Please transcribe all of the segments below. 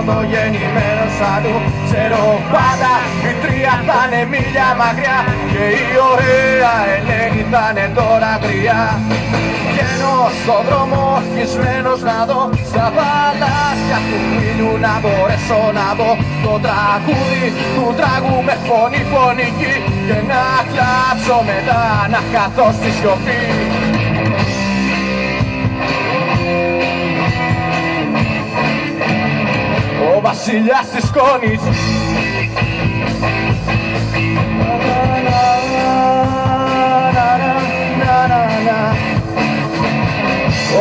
εδώ γεννημένος αλλού. Ξέρω πάντα η τρία θα είναι μίλια μακριά και η ωραία Ελένη θα είναι τώρα γριά. Βγαίνω στον δρόμο χυσμένος να δω στα παλάτια του ήλιου να μπορέσω να δω το τραγούδι του τράγου με φωνή φωνική και να κλάψω μετά να χαθώ στη σιωπή. Ο βασιλιάς της σκόνης.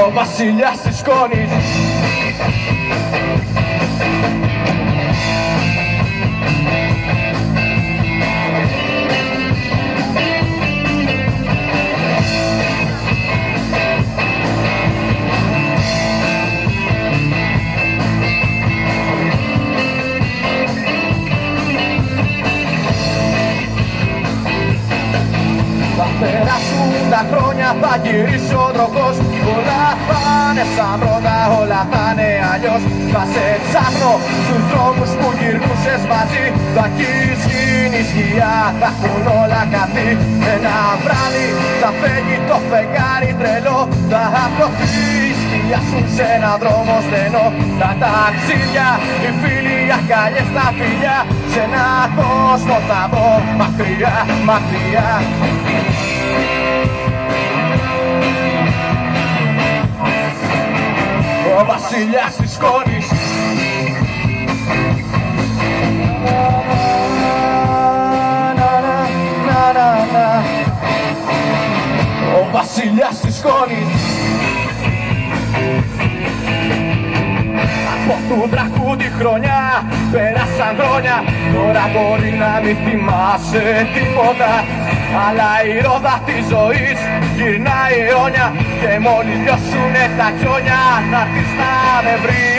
Ο βασιλιάς της σκόνης. Θα περάσουν τα χρόνια, θα γυρίσει ο τροχός. Όλα θα είναι σαν πρώτα, όλα θα είναι αλλιώς. Θα σε ψάχνω στους δρόμους που γυρνούσες μαζί. Θα έχεις γίνει σκιά, θα έχουν όλα καθεί. Ένα βράδυ θα φέγει το φεγγάρι τρελό. Θα απλωθεί η σκιά σου σε ένα δρόμο στενό. Τα ταξίδια, οι φίλοι, οι αγκαλιές, τα φιλιά. Σε ένα κόσμο θα δω μακριά, μακριά. Ο βασιλιάς της σκόνης. Ο βασιλιάς της σκόνης. Από του τραγούδι χρονιά πέρασαν χρόνια. Τώρα μπορεί να μην θυμάσαι τίποτα, αλλά η ρόδα της ζωής γυρνάει αιώνια και μόλις λιώσουνε τα χιόνια να έρθεις να με βρεις.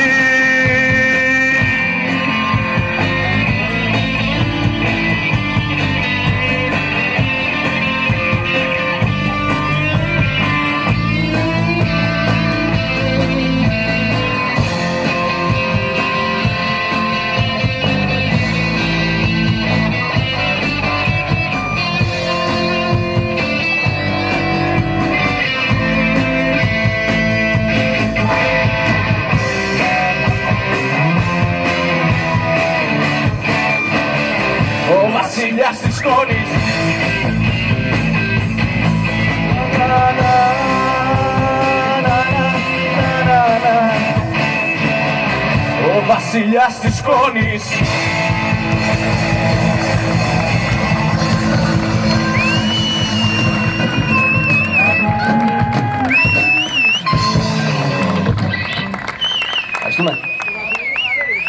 Ο βασιλιάς της σκόνης. Ο βασιλιάς της σκόνης.